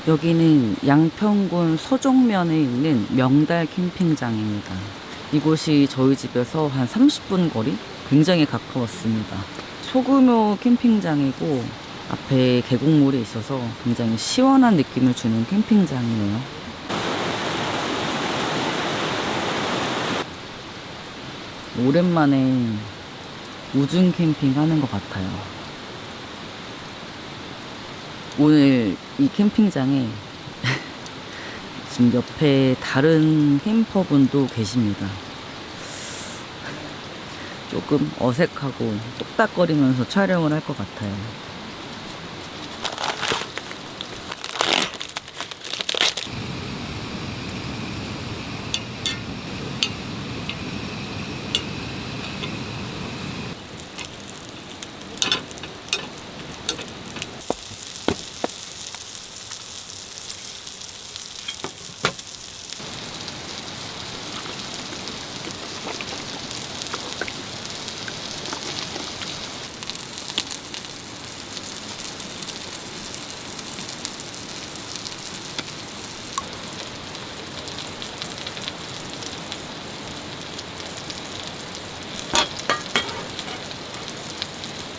여기는 양평군 서종면에 있는 명달 캠핑장입니다. 이곳이 저희 집에서 한 30분 거리? 굉장히 가까웠습니다. 소규모 캠핑장이고 앞에 계곡물이 있어서 굉장히 시원한 느낌을 주는 캠핑장이네요. 오랜만에 우중 캠핑 하는 것 같아요. 오늘 이 캠핑장에 지금 옆에 다른 캠퍼분도 계십니다. 조금 어색하고 똑딱거리면서 촬영을 할 것 같아요.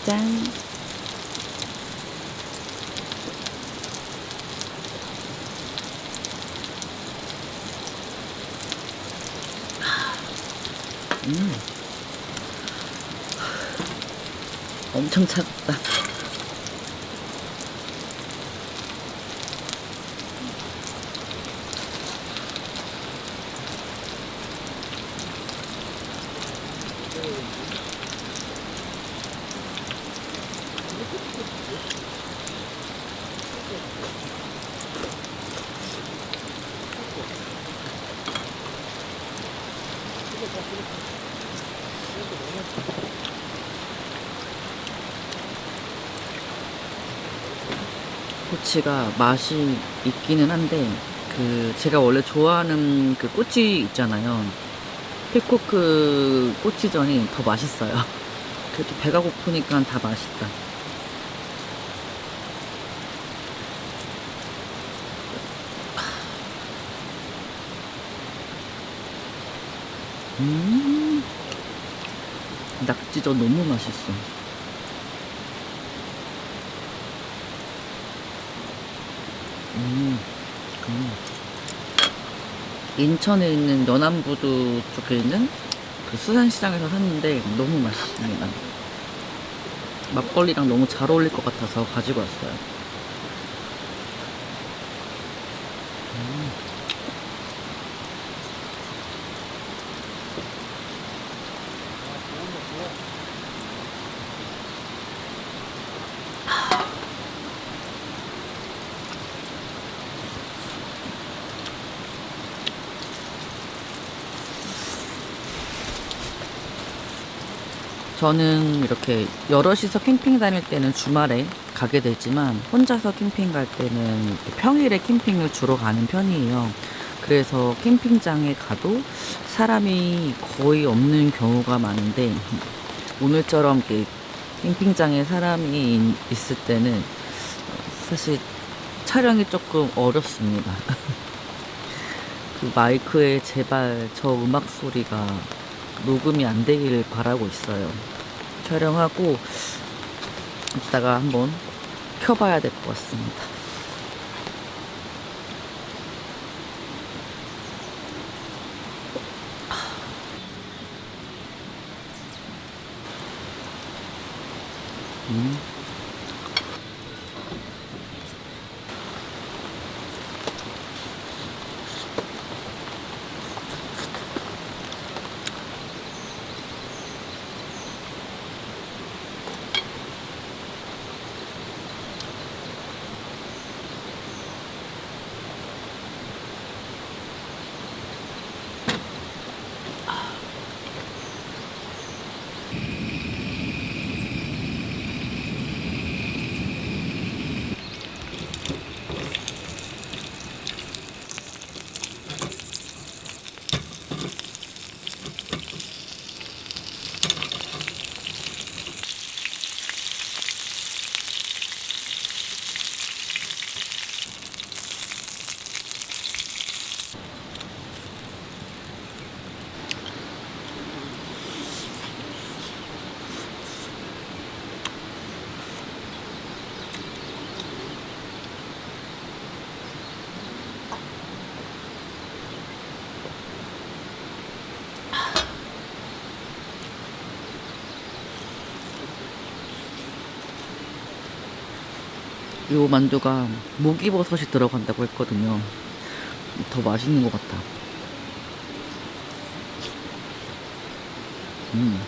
짠! 엄청 차갑다. 꼬치가 맛이 있기는 한데 제가 원래 좋아하는 그 꼬치 있잖아요. 피코크 꼬치전이 더 맛있어요. 그래도 배가 고프니까 다 맛있다. 음, 낙지전 너무 맛있어. 음, 음. 인천에 있는 연안부두 쪽에 있는 그 수산시장에서 샀는데 너무 맛있습니다. 막걸리랑 너무 잘 어울릴 것 같아서 가지고 왔어요. 저는 이렇게 여럿이서 캠핑 다닐 때는 주말에 가게 되지만 혼자서 캠핑 갈 때는 평일에 캠핑을 주로 가는 편이에요. 그래서 캠핑장에 가도 사람이 거의 없는 경우가 많은데 오늘처럼 이렇게 캠핑장에 사람이 있을 때는 사실 촬영이 조금 어렵습니다. 그 마이크에 제발 저 음악 소리가 녹음이 안 되길 바라고 있어요. 촬영하고 이따가 한번 켜봐야 될 것 같습니다. 음. 요 만두가 목이버섯이 들어간다고 했거든요. 더 맛있는 것 같다. 음.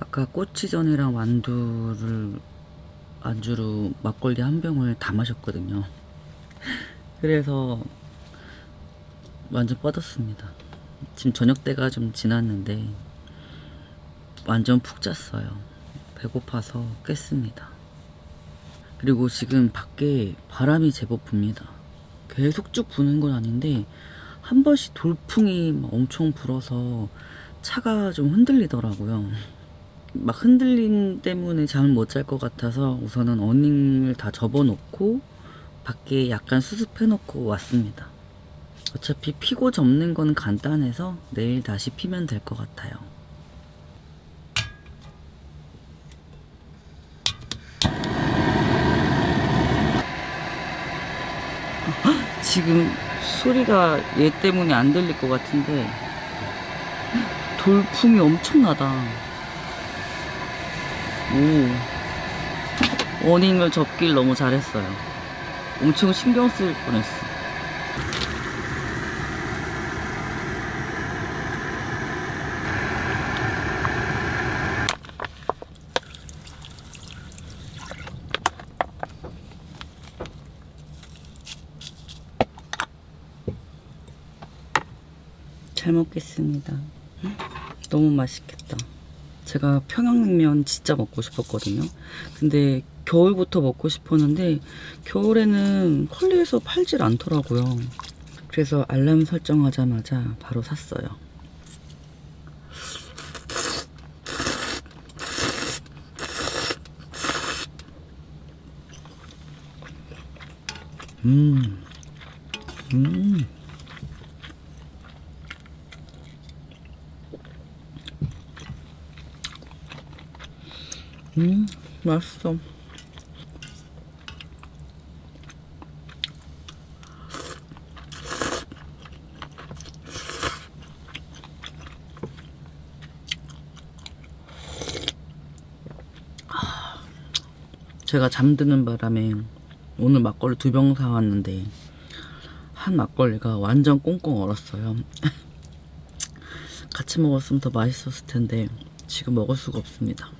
아까 꼬치전이랑 만두를 안주로 막걸리 한 병을 다 마셨거든요. 그래서 완전 뻗었습니다. 지금 저녁 때가 좀 지났는데 완전 푹 잤어요. 배고파서 깼습니다. 그리고 지금 밖에 바람이 제법 붑니다. 계속 쭉 부는 건 아닌데 한 번씩 돌풍이 막 엄청 불어서 차가 좀 흔들리더라고요. 막 흔들림 때문에 잠을 못 잘 것 같아서 우선은 어닝을 다 접어놓고 밖에 약간 수습해놓고 왔습니다. 어차피 피고 접는 건 간단해서 내일 다시 피면 될 것 같아요. 지금 소리가 얘 때문에 안 들릴 것 같은데 돌풍이 엄청나다. 오, 어닝을 접길 너무 잘했어요. 엄청 신경 쓰일 뻔했어. 잘 먹겠습니다. 너무 맛있겠다. 제가 평양냉면 진짜 먹고 싶었거든요. 근데 겨울부터 먹고 싶었는데 겨울에는 컬리에서 팔질 않더라고요. 그래서 알람 설정하자마자 바로 샀어요. 음. 맛있어. 제가 잠드는 바람에 오늘 막걸리 2병 사왔는데 한 막걸리가 완전 꽁꽁 얼었어요. 같이 먹었으면 더 맛있었을 텐데 지금 먹을 수가 없습니다.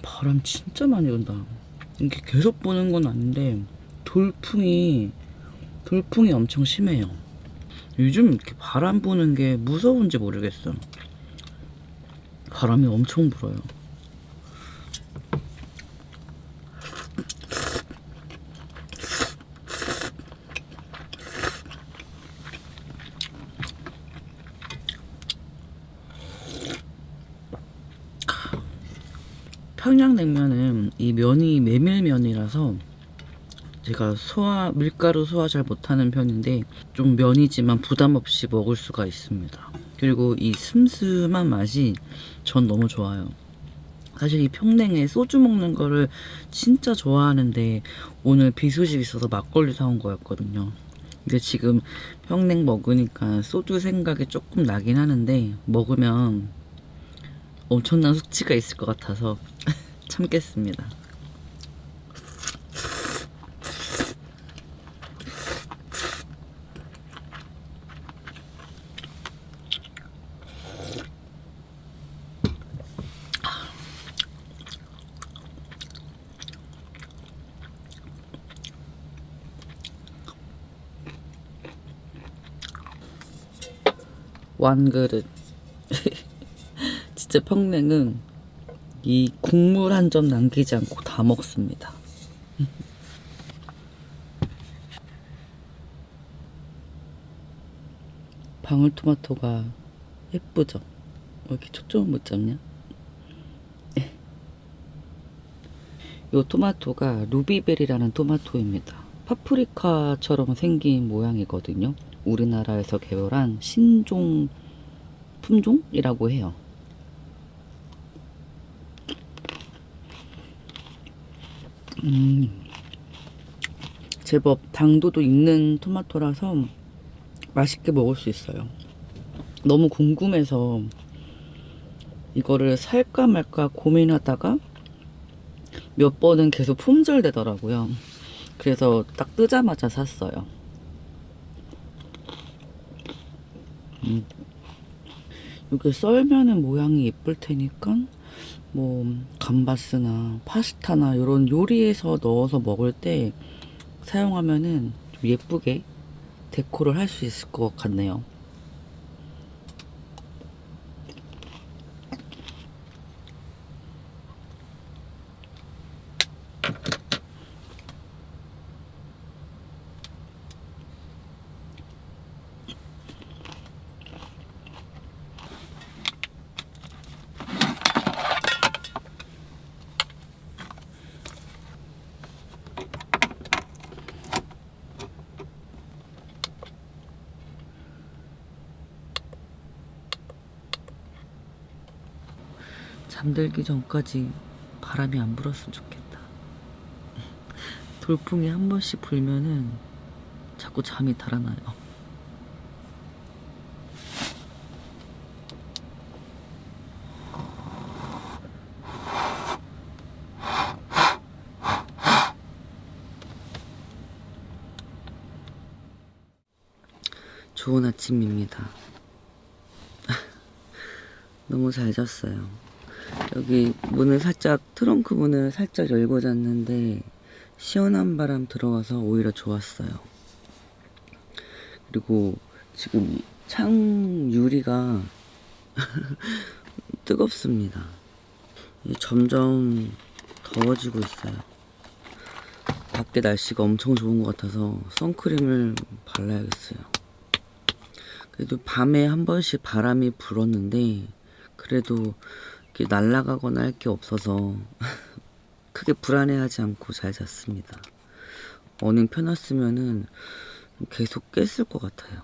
바람 진짜 많이 온다. 이게 계속 부는 건 아닌데 돌풍이 엄청 심해요. 요즘 이렇게 바람 부는 게 무서운지 모르겠어. 바람이 엄청 불어요. 평양냉면은 이 면이 메밀면이라서 제가 밀가루 소화 잘 못하는 편인데 좀 면이지만 부담 없이 먹을 수가 있습니다. 그리고 이 슴슴한 맛이 전 너무 좋아요. 사실 이 평냉에 소주 먹는 거를 진짜 좋아하는데 오늘 비수식 있어서 막걸리 사온 거였거든요. 근데 지금 평냉 먹으니까 소주 생각이 조금 나긴 하는데 먹으면 엄청난 숙취가 있을 것 같아서 참겠습니다. 완그릇. 진짜 평냉은 이 국물 한 점 남기지 않고 다 먹습니다. 방울토마토가 예쁘죠? 왜 이렇게 초점을 못 잡냐? 이 토마토가 루비베리라는 토마토입니다. 파프리카처럼 생긴 모양이거든요. 우리나라에서 개발한 신종 품종이라고 해요. 제법 당도도 있는 토마토라서 맛있게 먹을 수 있어요. 너무 궁금해서 이거를 살까 말까 고민하다가 몇 번은 계속 품절되더라고요. 그래서 딱 뜨자마자 샀어요. 이게 썰면은 모양이 예쁠 테니까 뭐 감바스나 파스타나 이런 요리에서 넣어서 먹을 때 사용하면은 좀 예쁘게 데코를 할 수 있을 것 같네요. 잠들기 전까지 바람이 안 불었으면 좋겠다. 돌풍이 한 번씩 불면은 자꾸 잠이 달아나요. 좋은 아침입니다. 너무 잘 잤어요. 여기 문을 살짝, 트렁크 문을 살짝 열고 잤는데 시원한 바람 들어와서 오히려 좋았어요. 그리고 지금 창 유리가 뜨겁습니다. 점점 더워지고 있어요. 밖에 날씨가 엄청 좋은 것 같아서 선크림을 발라야겠어요. 그래도 밤에 한 번씩 바람이 불었는데 그래도 이렇게 날아가거나 할 게 없어서 크게 불안해하지 않고 잘 잤습니다. 어닝 펴놨으면은 계속 깼을 것 같아요.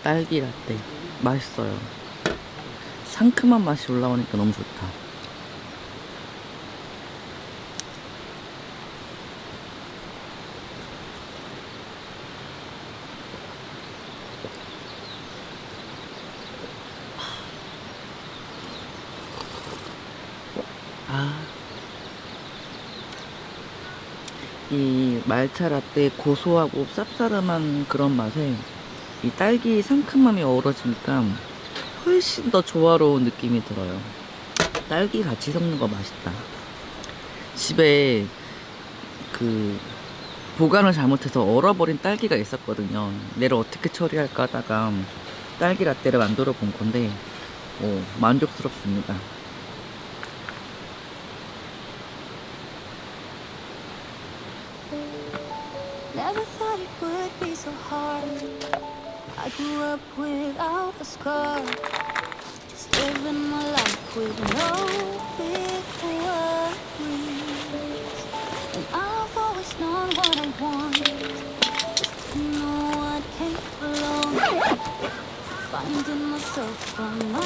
딸기 라떼 맛있어요. 상큼한 맛이 올라오니까 너무 좋다. 이 말차 라떼 고소하고 쌉싸름한 그런 맛에 이 딸기 상큼함이 어우러지니까 훨씬 더 조화로운 느낌이 들어요. 딸기 같이 섞는 거 맛있다. 집에 그 보관을 잘못해서 얼어버린 딸기가 있었거든요. 얘를 어떻게 처리할까 하다가 딸기 라떼를 만들어 본 건데 만족스럽습니다. Never thought it would be so hard. I grew up without a scar. Just living my life with no big worries. And I've always known what I want. Just to know what came along. Finding myself from my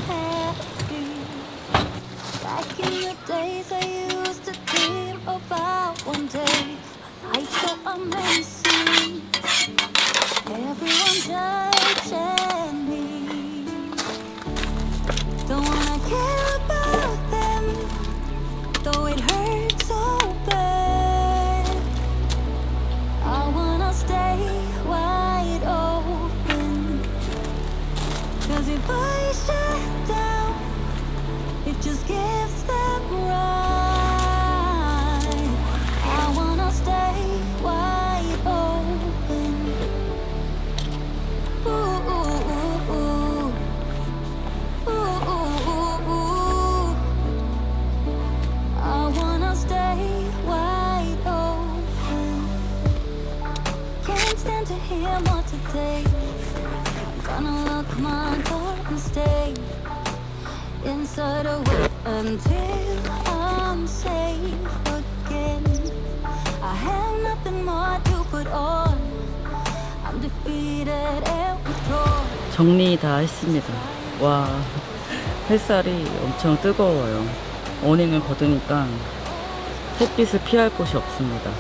happy. Back in the days I used to dream about one day. Life so amazing. Everyone judging me. Don't wanna care about them, though it hurts so bad. I wanna stay wide open. 'Cause if I shut down, it just gives them right. I wanna stay wide open. Ooh, ooh, ooh, ooh. Ooh, ooh, ooh, ooh. I wanna stay wide open. Can't stand to hear more today. I'm gonna lock my door and stay inside a way until I'm safe again. I have nothing more to put on. I'm defeated and withdrawn. 정리 다 했습니다. 와, 햇살이 엄청 뜨거워요. 어닝을 걷으니까 햇빛을 피할 곳이 없습니다.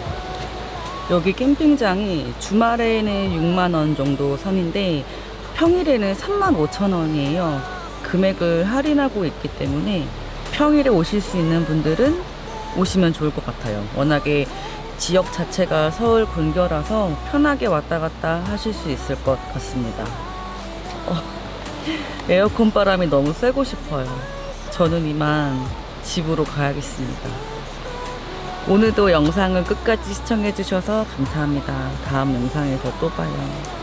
여기 캠핑장이 주말에는 6만원 정도 선인데 평일에는 35,000원이에요. 금액을 할인하고 있기 때문에 평일에 오실 수 있는 분들은 오시면 좋을 것 같아요. 워낙에 지역 자체가 서울 근교라서 편하게 왔다 갔다 하실 수 있을 것 같습니다. 에어컨 바람이 너무 쐬고 싶어요. 저는 이만 집으로 가야겠습니다. 오늘도 영상을 끝까지 시청해주셔서 감사합니다. 다음 영상에서 또 봐요.